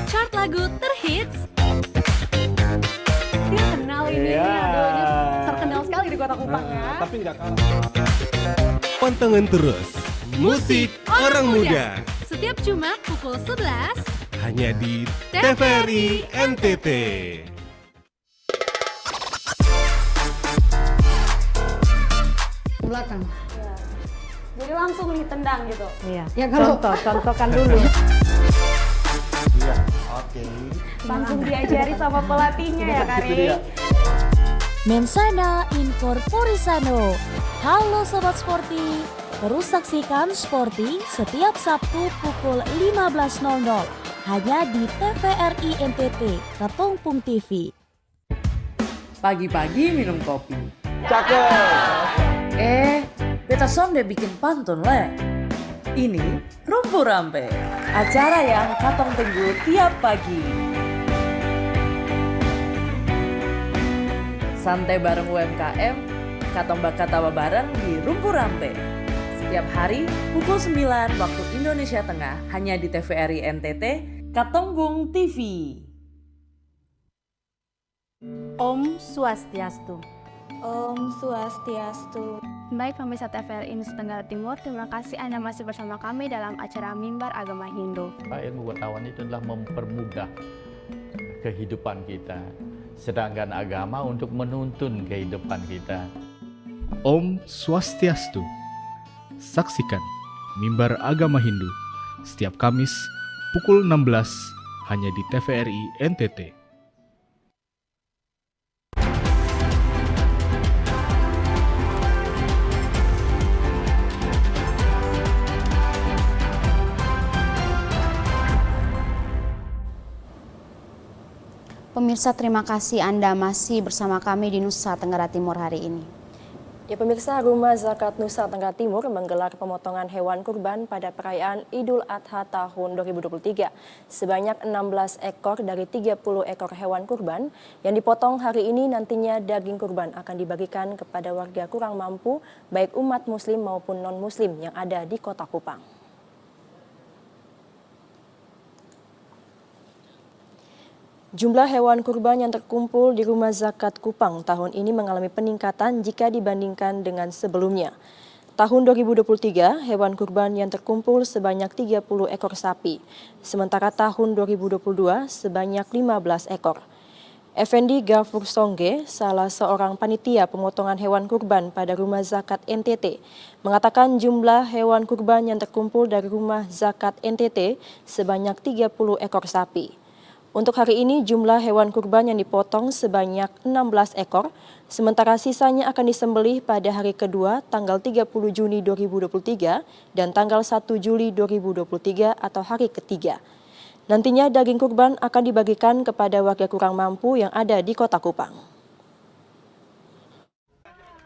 [SPEAKER 9] Chart lagu terhits. Dia kenal ini, terkenal sekali di Kota Kupang ya.
[SPEAKER 21] Tapi nggak kalah. Pantengin terus Musik Orang Muda.
[SPEAKER 9] Setiap Jumat pukul 11.
[SPEAKER 21] Hanya di TVRI NTT.
[SPEAKER 9] Belakang. Jadi langsung ditendang gitu.
[SPEAKER 25] Iya.
[SPEAKER 9] Ya kalau
[SPEAKER 25] contohkan dulu.
[SPEAKER 21] Iya, oke.
[SPEAKER 9] Langsung diajari sama pelatihnya ya, Kari.
[SPEAKER 26] Mensana Incorporisano. Halo Sobat Sporty, terus saksikan Sporty setiap Sabtu pukul 15.00 hanya di TVRI NTT, Katongpung TV.
[SPEAKER 27] Pagi-pagi minum kopi.
[SPEAKER 10] Cakep.
[SPEAKER 27] Beta som deh bikin pantun le. Ini Rumpu Rampe, acara yang katong tunggu tiap pagi. Santai bareng UMKM, katong bakatawa bareng di Rumpu Rampe. Setiap hari pukul 9 waktu Indonesia Tengah hanya di TVRI NTT, Katongpung TV.
[SPEAKER 9] Pagi-pagi minum kopi. Cakep. Ini Rumpu Rampe, acara yang katong tunggu tiap pagi. Santai bareng UMKM, katong bakatawa bareng di Rumpu Rampe. Setiap hari pukul 9 waktu Indonesia Tengah hanya di TVRI NTT, Katongpung TV.
[SPEAKER 5] Om Swastiastu.
[SPEAKER 6] Om Swastiastu.
[SPEAKER 11] Baik pemirsa TVRI Nusa Tenggara Timur, terima kasih Anda masih bersama kami dalam acara Mimbar Agama Hindu.
[SPEAKER 12] Ilmu pengetahuan itu adalah mempermudah kehidupan kita, sedangkan agama untuk menuntun kehidupan kita.
[SPEAKER 13] Om Swastiastu. Saksikan Mimbar Agama Hindu setiap Kamis pukul 16 hanya di TVRI NTT.
[SPEAKER 2] Pemirsa, terima kasih Anda masih bersama kami di Nusa Tenggara Timur hari ini.
[SPEAKER 1] Ya pemirsa, Rumah Zakat Nusa Tenggara Timur menggelar pemotongan hewan kurban pada perayaan Idul Adha tahun 2023. Sebanyak 16 ekor dari 30 ekor hewan kurban yang dipotong hari ini, nantinya daging kurban akan dibagikan kepada warga kurang mampu, baik umat muslim maupun non-muslim yang ada di Kota Kupang. Jumlah hewan kurban yang terkumpul di Rumah Zakat Kupang tahun ini mengalami peningkatan jika dibandingkan dengan sebelumnya. Tahun 2023, hewan kurban yang terkumpul sebanyak 30 ekor sapi, sementara tahun 2022 sebanyak 15 ekor. Effendi Gafur Songge, salah seorang panitia pemotongan hewan kurban pada Rumah Zakat NTT, mengatakan jumlah hewan kurban yang terkumpul dari Rumah Zakat NTT sebanyak 30 ekor sapi. Untuk hari ini jumlah hewan kurban yang dipotong sebanyak 16 ekor, sementara sisanya akan disembelih pada hari kedua tanggal 30 Juni 2023 dan tanggal 1 Juli 2023 atau hari ketiga. Nantinya daging kurban akan dibagikan kepada warga kurang mampu yang ada di Kota Kupang.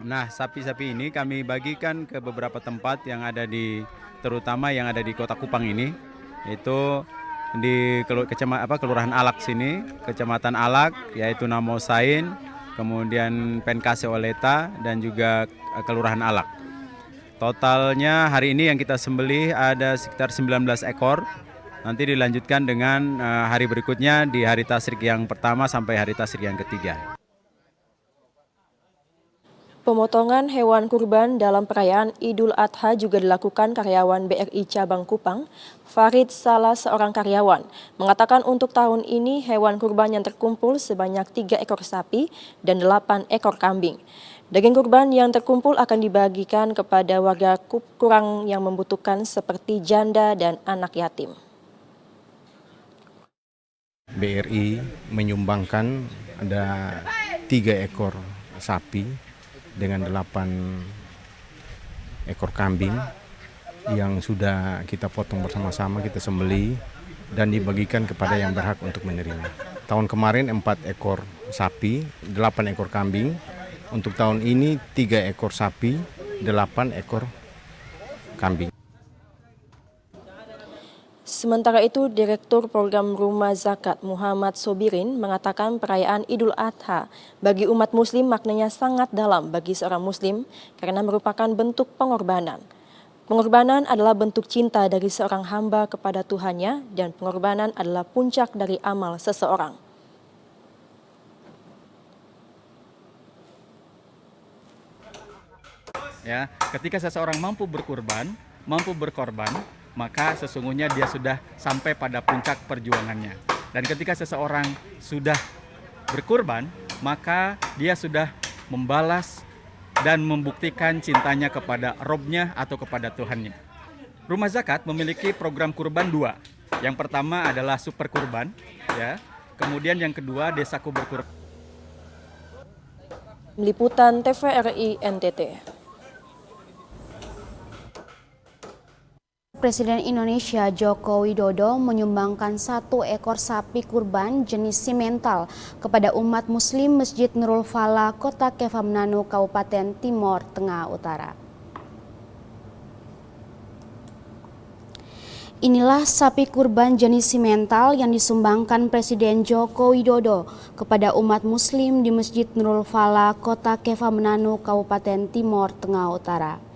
[SPEAKER 15] Nah, sapi-sapi ini kami bagikan ke beberapa tempat yang ada terutama yang ada di Kota Kupang ini, itu di Kelurahan Alak sini, Kecamatan Alak, yaitu Namo Sain, kemudian Penkase Oleta, dan juga Kelurahan Alak. Totalnya hari ini yang kita sembelih ada sekitar 19 ekor. Nanti dilanjutkan dengan hari berikutnya di hari tasyrik yang pertama sampai hari tasyrik yang ketiga.
[SPEAKER 1] Pemotongan hewan kurban dalam perayaan Idul Adha juga dilakukan karyawan BRI Cabang Kupang. Farid, salah seorang karyawan, mengatakan untuk tahun ini hewan kurban yang terkumpul sebanyak 3 ekor sapi dan 8 ekor kambing. Daging kurban yang terkumpul akan dibagikan kepada warga kurang yang membutuhkan seperti janda dan anak yatim.
[SPEAKER 25] BRI menyumbangkan ada 3 ekor sapi dengan 8 ekor kambing yang sudah kita potong bersama-sama, kita sembelih dan dibagikan kepada yang berhak untuk menerima. Tahun kemarin 4 ekor sapi, 8 ekor kambing. Untuk tahun ini 3 ekor sapi, 8 ekor kambing.
[SPEAKER 1] Sementara itu, Direktur Program Rumah Zakat Muhammad Sobirin mengatakan perayaan Idul Adha bagi umat muslim maknanya sangat dalam bagi seorang muslim karena merupakan bentuk pengorbanan. Pengorbanan adalah bentuk cinta dari seorang hamba kepada Tuhannya dan pengorbanan adalah puncak dari amal seseorang.
[SPEAKER 28] Ya, ketika seseorang mampu berkorban, maka sesungguhnya dia sudah sampai pada puncak perjuangannya. Dan ketika seseorang sudah berkorban, maka dia sudah membalas dan membuktikan cintanya kepada Robnya atau kepada Tuhannya. Rumah Zakat memiliki program kurban 2. Yang pertama adalah super kurban, ya. Kemudian yang kedua Desaku Berkurban.
[SPEAKER 1] Liputan TVRI NTT.
[SPEAKER 2] Presiden Indonesia Joko Widodo menyumbangkan 1 ekor sapi kurban jenis simental kepada umat muslim Masjid Nurul Falah, Kota Kefamnanu, Kabupaten Timor Tengah Utara. Inilah sapi kurban jenis simental yang disumbangkan Presiden Joko Widodo kepada umat muslim di Masjid Nurul Falah, Kota Kefamnanu, Kabupaten Timor Tengah Utara.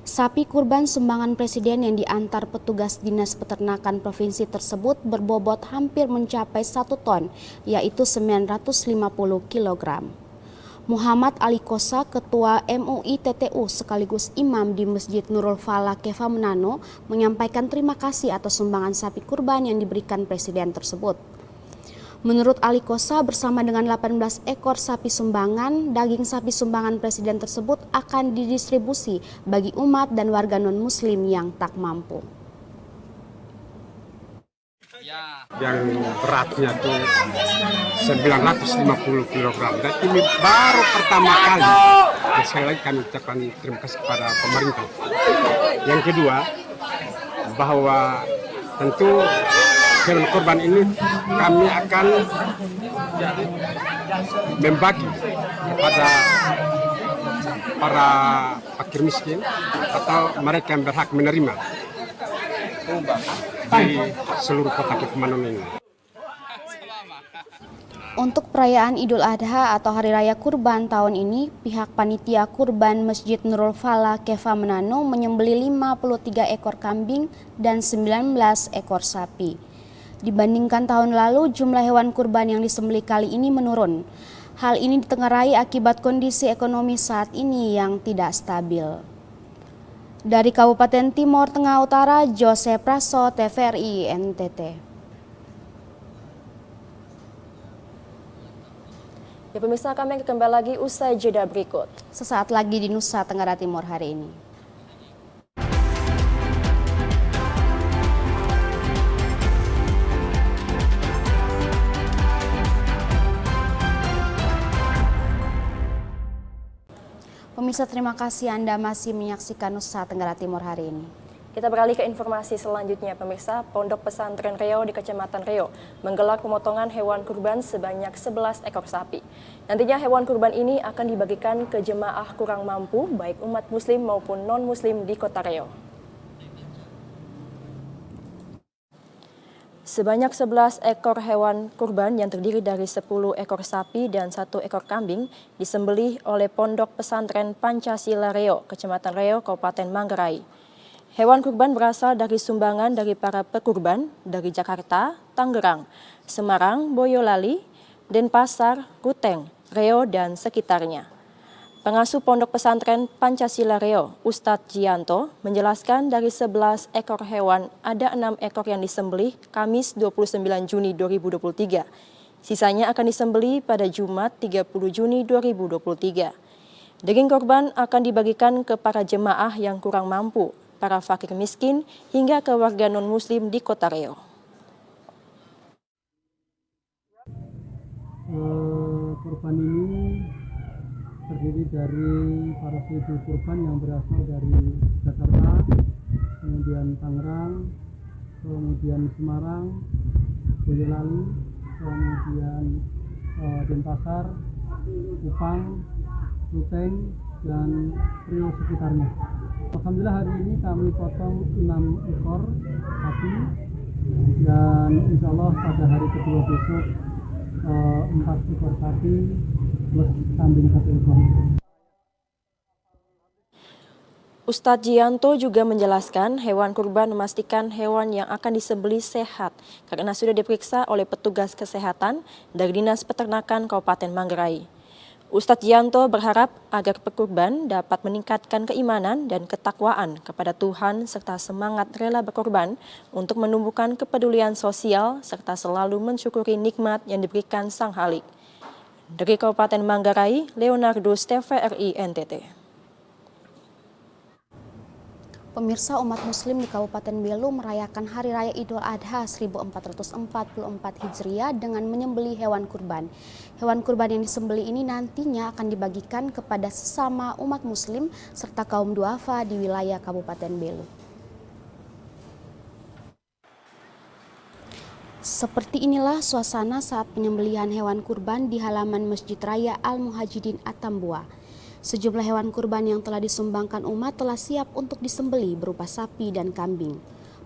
[SPEAKER 2] Sapi kurban sumbangan Presiden yang diantar petugas Dinas Peternakan Provinsi tersebut berbobot hampir mencapai 1 ton, yaitu 950 kg. Muhammad Ali Kosa, Ketua MUI TTU sekaligus imam di Masjid Nurul Falah Keva Manano, menyampaikan terima kasih atas sumbangan sapi kurban yang diberikan Presiden tersebut. Menurut Ali Kosa, bersama dengan 18 ekor sapi sumbangan, daging sapi sumbangan Presiden tersebut akan didistribusi bagi umat dan warga non-muslim yang tak mampu.
[SPEAKER 3] Yang beratnya itu 950 kg. Dan ini baru pertama kali. Dan sekali lagi kami ucapkan terima kasih kepada pemerintah. Yang kedua, bahwa tentu hewan kurban ini kami akan membagi kepada para fakir miskin atau mereka yang berhak menerima di seluruh kota Keva ini.
[SPEAKER 2] Untuk perayaan Idul Adha atau Hari Raya Kurban tahun ini, pihak panitia kurban Masjid Nurul Falah Keva Manano menyembelih 53 ekor kambing dan 19 ekor sapi. Dibandingkan tahun lalu, jumlah hewan kurban yang disembelih kali ini menurun. Hal ini ditengarai akibat kondisi ekonomi saat ini yang tidak stabil. Dari Kabupaten Timor Tengah Utara, Jose Praso, TVRI NTT.
[SPEAKER 1] Ya pemirsa, kami akan kembali lagi usai jeda berikut.
[SPEAKER 2] Sesaat lagi di Nusa Tenggara Timur hari ini. Pemirsa, terima kasih Anda masih menyaksikan Nusa Tenggara Timur hari ini.
[SPEAKER 1] Kita beralih ke informasi selanjutnya, pemirsa. Pondok Pesantren Reo di Kecamatan Reo menggelar pemotongan hewan kurban sebanyak 11 ekor sapi. Nantinya hewan kurban ini akan dibagikan ke jemaah kurang mampu, baik umat muslim maupun non-muslim di Kota Reo. Sebanyak 11 ekor hewan kurban yang terdiri dari 10 ekor sapi dan 1 ekor kambing disembelih oleh Pondok Pesantren Pancasila Reo, Kecamatan Reo, Kabupaten Manggarai. Hewan kurban berasal dari sumbangan dari para pekurban dari Jakarta, Tangerang, Semarang, Boyolali, Denpasar, Ruteng, Reo, dan sekitarnya. Pengasuh Pondok Pesantren Pancasila Reo, Ustadz Jianto, menjelaskan dari 11 ekor hewan, ada 6 ekor yang disembelih Kamis 29 Juni 2023. Sisanya akan disembelih pada Jumat 30 Juni 2023. Daging korban akan dibagikan ke para jemaah yang kurang mampu, para fakir miskin, hingga ke warga non-muslim di Kota Reo.
[SPEAKER 14] Kurban ini terdiri dari para ibu kurban yang berasal dari Jakarta, kemudian Tangerang, kemudian Semarang, Boyolali, kemudian Denpasar, Kupang, Ruteng, dan Reo sekitarnya. Alhamdulillah hari ini kami potong 6 ekor sapi dan insya Allah pada hari kedua besok 4 ekor sapi plus kambing 1 ekor.
[SPEAKER 1] Ustadz Jianto juga menjelaskan hewan kurban memastikan hewan yang akan disembelih sehat karena sudah diperiksa oleh petugas kesehatan dari Dinas Peternakan Kabupaten Manggarai. Ustadz Jianto berharap agar pekurban dapat meningkatkan keimanan dan ketakwaan kepada Tuhan serta semangat rela berkorban untuk menumbuhkan kepedulian sosial serta selalu mensyukuri nikmat yang diberikan Sang Khalik. Dari Kabupaten Manggarai, Leonardus, TVRI NTT.
[SPEAKER 2] Pemirsa, umat muslim di Kabupaten Belu merayakan Hari Raya Idul Adha 1444 Hijriah dengan menyembelih hewan kurban. Hewan kurban yang disembelih ini nantinya akan dibagikan kepada sesama umat muslim serta kaum duafa di wilayah Kabupaten Belu. Seperti inilah suasana saat penyembelihan hewan kurban di halaman Masjid Raya Al-Muhajidin Atambua. Sejumlah hewan kurban yang telah disumbangkan umat telah siap untuk disembelih berupa sapi dan kambing.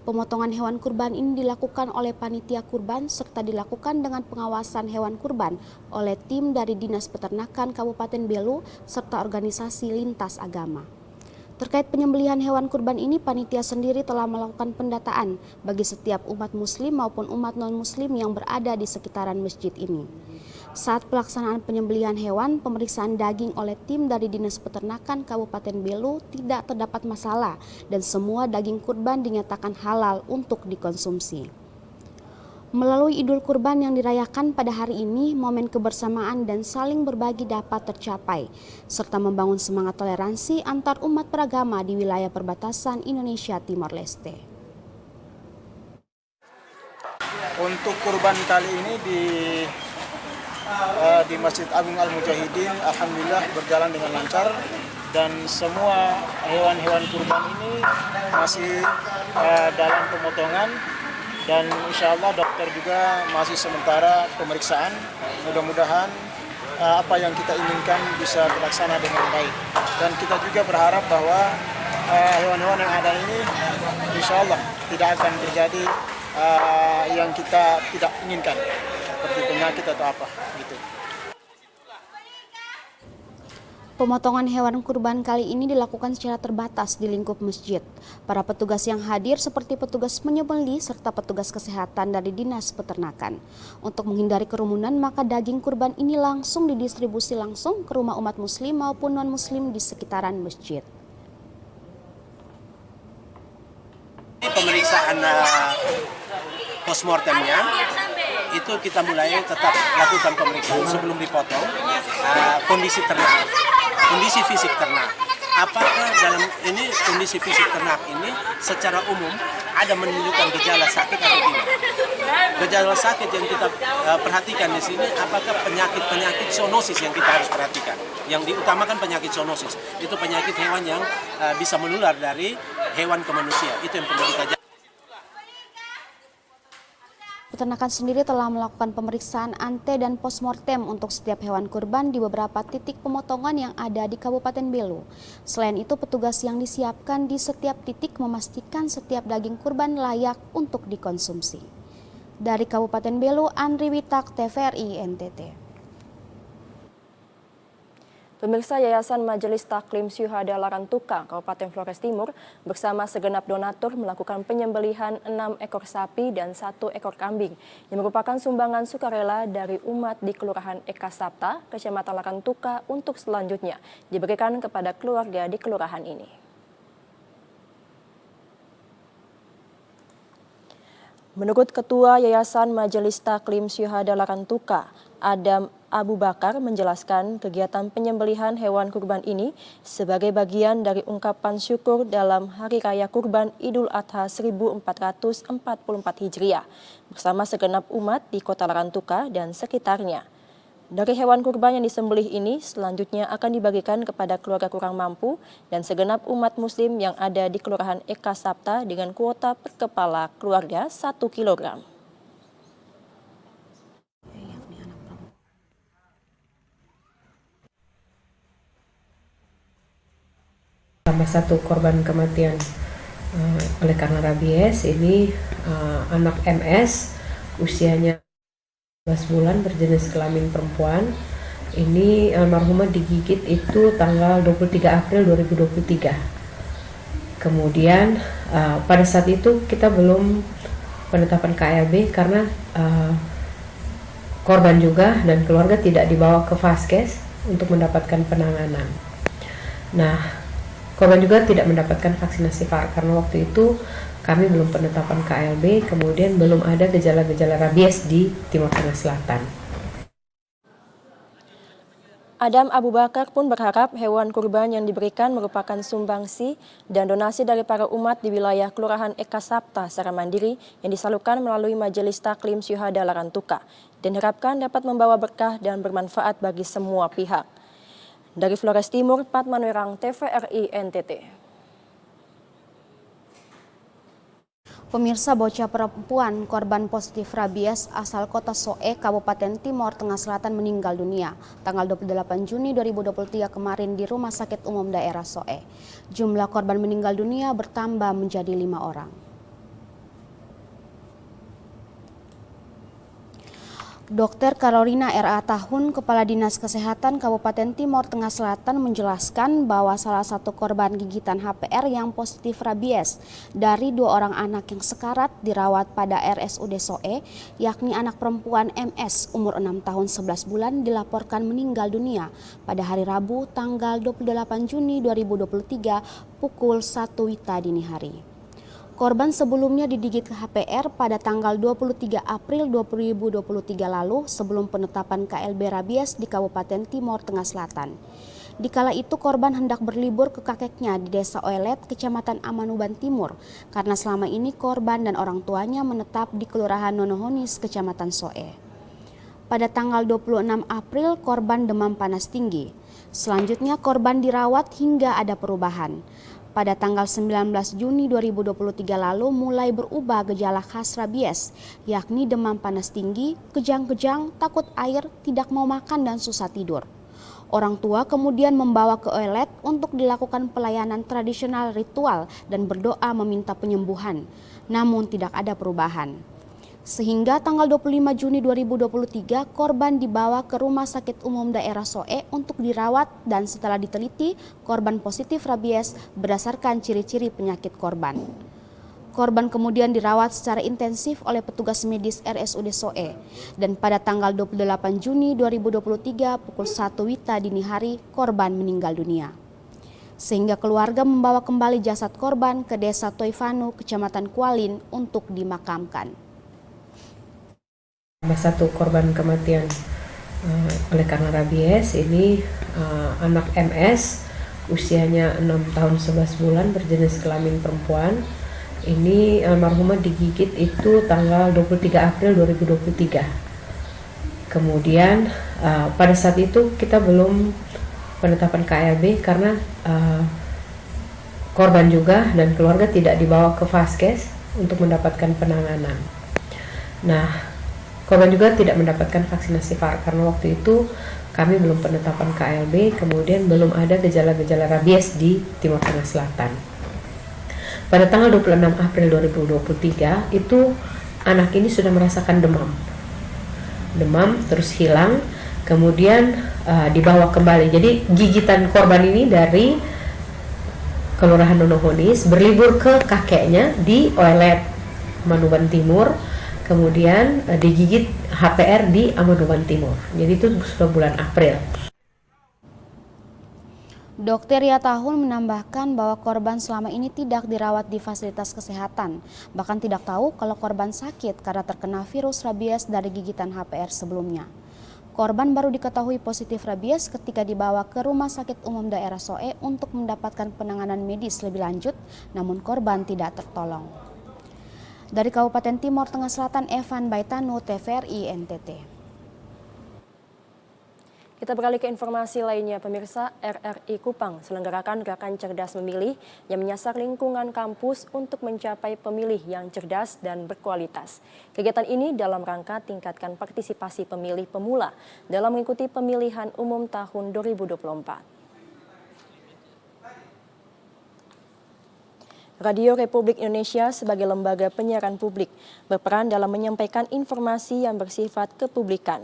[SPEAKER 2] Pemotongan hewan kurban ini dilakukan oleh panitia kurban serta dilakukan dengan pengawasan hewan kurban oleh tim dari Dinas Peternakan Kabupaten Belu serta organisasi lintas agama. Terkait penyembelihan hewan kurban ini, panitia sendiri telah melakukan pendataan bagi setiap umat muslim maupun umat non-muslim yang berada di sekitaran masjid ini. Saat pelaksanaan penyembelihan hewan, pemeriksaan daging oleh tim dari Dinas Peternakan Kabupaten Belu tidak terdapat masalah dan semua daging kurban dinyatakan halal untuk dikonsumsi. Melalui Idul Kurban yang dirayakan pada hari ini, momen kebersamaan dan saling berbagi dapat tercapai, serta membangun semangat toleransi antar umat beragama di wilayah perbatasan Indonesia Timor Leste.
[SPEAKER 16] Untuk kurban kali ini di Masjid Agung Al-Mujahidin, alhamdulillah berjalan dengan lancar dan semua hewan-hewan kurban ini masih dalam pemotongan. Dan insya Allah dokter juga masih sementara pemeriksaan. Mudah-mudahan apa yang kita inginkan bisa terlaksana dengan baik. Dan kita juga berharap bahwa hewan-hewan yang ada ini insya Allah tidak akan terjadi yang kita tidak inginkan, seperti penyakit atau apa gitu.
[SPEAKER 2] Pemotongan hewan kurban kali ini dilakukan secara terbatas di lingkup masjid. Para petugas yang hadir seperti petugas penyembelih serta petugas kesehatan dari Dinas Peternakan. Untuk menghindari kerumunan, maka daging kurban ini langsung didistribusi langsung ke rumah umat muslim maupun non-muslim di sekitaran masjid.
[SPEAKER 17] Pemeriksaan postmortemnya itu kita mulai tetap lakukan pemeriksaan sebelum dipotong, kondisi ternak, kondisi fisik ternak. Apakah dalam ini kondisi fisik ternak ini secara umum ada menunjukkan gejala sakit atau tidak? Gejala sakit yang kita perhatikan di sini, apakah penyakit zoonosis yang kita harus perhatikan? Yang diutamakan penyakit zoonosis, itu penyakit hewan yang bisa menular dari hewan ke manusia. Itu yang perlu kita jaga.
[SPEAKER 2] Peternakan sendiri telah melakukan pemeriksaan ante dan postmortem untuk setiap hewan kurban di beberapa titik pemotongan yang ada di Kabupaten Belu. Selain itu, petugas yang disiapkan di setiap titik memastikan setiap daging kurban layak untuk dikonsumsi. Dari Kabupaten Belu, Andri Witak, TVRI NTT.
[SPEAKER 1] Pemirsa, Yayasan Majelis Taklim Syuhada Larantuka, Kabupaten Flores Timur, bersama segenap donatur melakukan penyembelihan 6 ekor sapi dan 1 ekor kambing, yang merupakan sumbangan sukarela dari umat di Kelurahan Eka Sapta, Kecamatan Larantuka, untuk selanjutnya diberikan kepada keluarga di kelurahan ini. Menurut Ketua Yayasan Majelis Taklim Syuhada Larantuka, Adam Abu Bakar, menjelaskan kegiatan penyembelihan hewan kurban ini sebagai bagian dari ungkapan syukur dalam Hari Raya Kurban Idul Adha 1444 Hijriah bersama segenap umat di Kota Larantuka dan sekitarnya. Dari hewan kurban yang disembelih ini selanjutnya akan dibagikan kepada keluarga kurang mampu dan segenap umat muslim yang ada di Kelurahan Eka Sapta dengan kuota per kepala keluarga 1 kilogram.
[SPEAKER 18] Tambah 1 korban kematian oleh karena rabies. Ini anak MS usianya 12 bulan, berjenis kelamin perempuan. Ini almarhumah digigit itu tanggal 23 April 2023. Kemudian pada saat itu kita belum penetapan KLB karena korban juga dan keluarga tidak dibawa ke Vaskes untuk mendapatkan penanganan. Nah, korban juga tidak mendapatkan vaksinasi VAR karena waktu itu kami belum penetapan KLB, kemudian belum ada gejala-gejala rabies di Timur Tengah Selatan.
[SPEAKER 1] Adam Abu Bakar pun berharap hewan kurban yang diberikan merupakan sumbangsi dan donasi dari para umat di wilayah Kelurahan Eka Sapta secara mandiri yang disalurkan melalui Majelis Taklim Syuhada Larantuka dan diharapkan dapat membawa berkah dan bermanfaat bagi semua pihak. Dari Flores Timur, Patman Werang, TVRI NTT.
[SPEAKER 2] Pemirsa, bocah perempuan korban positif rabies asal kota Soe, Kabupaten Timor Tengah Selatan meninggal dunia tanggal 28 Juni 2023 kemarin di Rumah Sakit Umum Daerah Soe. Jumlah korban meninggal dunia bertambah menjadi 5 orang. Dr. Carolina R.A. Tahun, Kepala Dinas Kesehatan Kabupaten Timor Tengah Selatan menjelaskan bahwa salah satu korban gigitan HPR yang positif rabies dari 2 orang anak yang sekarat dirawat pada RSUD SOE, yakni anak perempuan MS umur 6 tahun 11 bulan dilaporkan meninggal dunia pada hari Rabu tanggal 28 Juni 2023 pukul 1 WITA dini hari. Korban sebelumnya digigit HPR pada tanggal 23 April 2023 lalu sebelum penetapan KLB rabies di Kabupaten Timor Tengah Selatan. Dikala itu korban hendak berlibur ke kakeknya di Desa Oelet, Kecamatan Amanuban Timur, karena selama ini korban dan orang tuanya menetap di Kelurahan Nonohonis, Kecamatan Soe. Pada tanggal 26 April korban demam panas tinggi. Selanjutnya korban dirawat hingga ada perubahan. Pada tanggal 19 Juni 2023 lalu mulai berubah gejala khas rabies, yakni demam panas tinggi, kejang-kejang, takut air, tidak mau makan dan susah tidur. Orang tua kemudian membawa ke Oelet untuk dilakukan pelayanan tradisional ritual dan berdoa meminta penyembuhan, namun tidak ada perubahan. Sehingga tanggal 25 Juni 2023 korban dibawa ke Rumah Sakit Umum Daerah Soe untuk dirawat dan setelah diteliti korban positif rabies berdasarkan ciri-ciri penyakit korban. Korban kemudian dirawat secara intensif oleh petugas medis RSUD Soe dan pada tanggal 28 Juni 2023 pukul 1 WITA dini hari korban meninggal dunia. Sehingga keluarga membawa kembali jasad korban ke Desa Toifanu, Kecamatan Kualin untuk dimakamkan.
[SPEAKER 18] Satu korban kematian oleh karena rabies ini anak MS usianya 6 tahun 11 bulan berjenis kelamin perempuan. Ini almarhumah digigit itu tanggal 23 April 2023. Kemudian pada saat itu kita belum penetapan KLB karena korban juga dan keluarga tidak dibawa ke Vaskes untuk mendapatkan penanganan. Nah, korban juga tidak mendapatkan vaksinasi VAR karena waktu itu kami belum penetapan KLB, kemudian belum ada gejala-gejala rabies di Timor Tengah Selatan. Pada tanggal 26 April 2023 itu anak ini sudah merasakan demam terus hilang, kemudian dibawa kembali. Jadi gigitan korban ini dari Kelurahan Nonohonis berlibur ke kakeknya di Oelet, Amanuban Timur. Kemudian digigit HPR di Amanuban Timur. Jadi itu sudah bulan April.
[SPEAKER 2] Dr. Ria Tahun menambahkan bahwa korban selama ini tidak dirawat di fasilitas kesehatan. Bahkan tidak tahu kalau korban sakit karena terkena virus rabies dari gigitan HPR sebelumnya. Korban baru diketahui positif rabies ketika dibawa ke Rumah Sakit Umum Daerah Soe untuk mendapatkan penanganan medis lebih lanjut, namun korban tidak tertolong. Dari Kabupaten Timor Tengah Selatan, Evan Baitano, TVRI NTT.
[SPEAKER 1] Kita beralih ke informasi lainnya, pemirsa. RRI Kupang selenggarakan gerakan cerdas memilih yang menyasar lingkungan kampus untuk mencapai pemilih yang cerdas dan berkualitas. Kegiatan ini dalam rangka tingkatkan partisipasi pemilih pemula dalam mengikuti pemilihan umum tahun 2024. Radio Republik Indonesia sebagai lembaga penyiaran publik berperan dalam menyampaikan informasi yang bersifat kepublikan.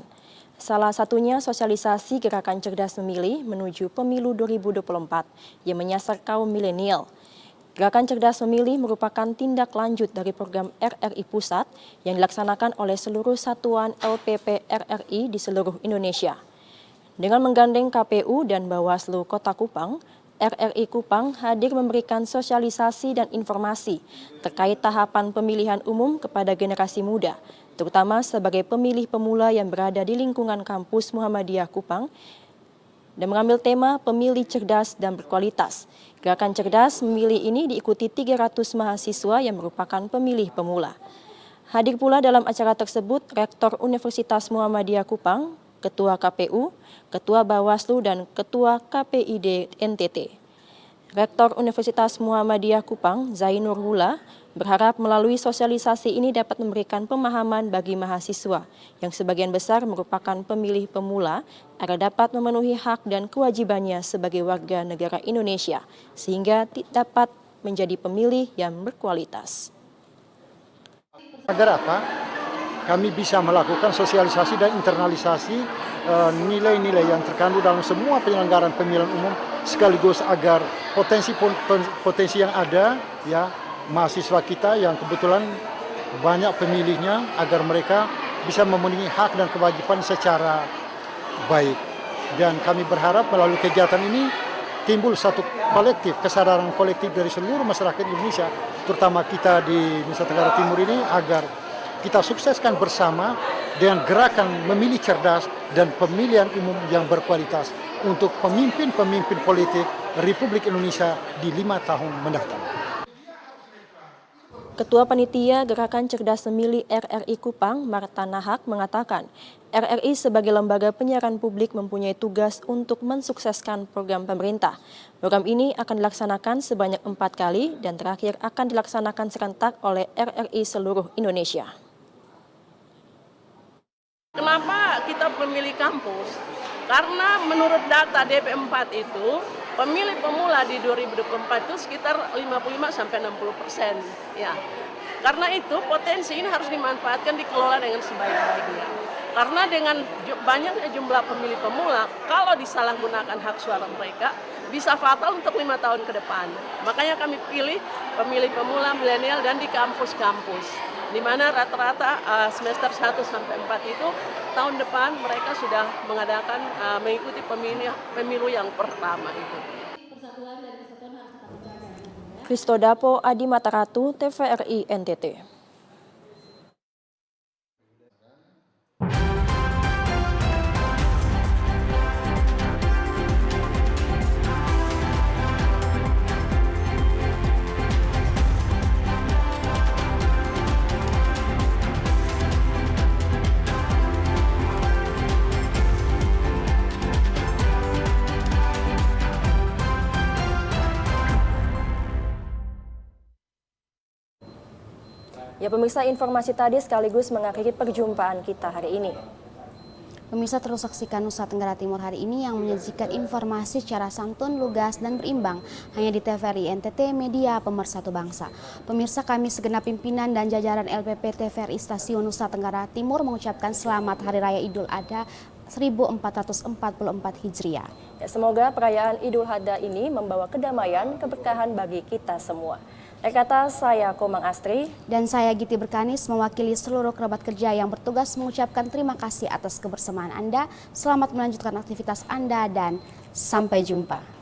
[SPEAKER 1] Salah satunya sosialisasi gerakan cerdas memilih menuju pemilu 2024 yang menyasar kaum milenial. Gerakan cerdas memilih merupakan tindak lanjut dari program RRI Pusat yang dilaksanakan oleh seluruh satuan LPP RRI di seluruh Indonesia. Dengan menggandeng KPU dan Bawaslu Kota Kupang, RRI Kupang hadir memberikan sosialisasi dan informasi terkait tahapan pemilihan umum kepada generasi muda, terutama sebagai pemilih pemula yang berada di lingkungan kampus Muhammadiyah Kupang, dan mengambil tema pemilih cerdas dan berkualitas. Gerakan cerdas memilih ini diikuti 300 mahasiswa yang merupakan pemilih pemula. Hadir pula dalam acara tersebut Rektor Universitas Muhammadiyah Kupang, Ketua KPU, Ketua Bawaslu, dan Ketua KPID NTT. Rektor Universitas Muhammadiyah Kupang, Zainur Hula, berharap melalui sosialisasi ini dapat memberikan pemahaman bagi mahasiswa yang sebagian besar merupakan pemilih pemula agar dapat memenuhi hak dan kewajibannya sebagai warga negara Indonesia sehingga dapat menjadi pemilih yang berkualitas.
[SPEAKER 4] Agar apa?
[SPEAKER 14] kami bisa melakukan sosialisasi dan internalisasi nilai-nilai yang terkandung dalam semua penyelenggaraan pemilihan umum, sekaligus agar potensi yang ada, ya, mahasiswa kita yang kebetulan banyak pemilihnya, agar mereka bisa memenuhi hak dan kewajiban secara baik. Dan kami berharap melalui kegiatan ini timbul satu kesadaran kolektif dari seluruh masyarakat Indonesia, terutama kita di Nusa Tenggara Timur ini, agar kita sukseskan bersama dengan gerakan memilih cerdas dan pemilihan umum yang berkualitas untuk pemimpin-pemimpin politik Republik Indonesia di 5 tahun mendatang.
[SPEAKER 1] Ketua Panitia Gerakan Cerdas Memilih RRI Kupang, Marta Nahak, mengatakan RRI sebagai lembaga penyiaran publik mempunyai tugas untuk mensukseskan program pemerintah. Program ini akan dilaksanakan sebanyak 4 kali dan terakhir akan dilaksanakan serentak oleh RRI seluruh Indonesia.
[SPEAKER 4] Kenapa kita memilih kampus? Karena menurut data DP4 itu, pemilih pemula di 2024 itu sekitar 55-60%. Ya. Karena itu potensi ini harus dimanfaatkan, dikelola dengan sebaik-baiknya. Karena dengan banyaknya jumlah pemilih pemula, kalau disalahgunakan hak suara mereka, bisa fatal untuk 5 tahun ke depan. Makanya kami pilih pemilih pemula milenial dan di kampus-kampus, di mana rata-rata semester 1 sampai 4 itu tahun depan mereka sudah mengadakan mengikuti pemilu yang pertama itu.
[SPEAKER 1] Kristodapo Adi Mataratu, TVRI NTT. Ya pemirsa, informasi tadi sekaligus mengakhiri perjumpaan kita hari ini.
[SPEAKER 2] Pemirsa, terus saksikan Nusa Tenggara Timur hari ini yang menyajikan informasi secara santun, lugas, dan berimbang hanya di TVRI NTT, media pemersatu bangsa. Pemirsa, kami segenap pimpinan dan jajaran LPP TVRI Stasiun Nusa Tenggara Timur mengucapkan selamat Hari Raya Idul Adha 1444 Hijriah.
[SPEAKER 1] Ya, semoga perayaan Idul Adha ini membawa kedamaian, keberkahan bagi kita semua. Kata saya Komang Astri
[SPEAKER 2] dan saya Giti Berkanis mewakili seluruh kerabat kerja yang bertugas mengucapkan terima kasih atas kebersamaan Anda. Selamat melanjutkan aktivitas Anda dan sampai jumpa.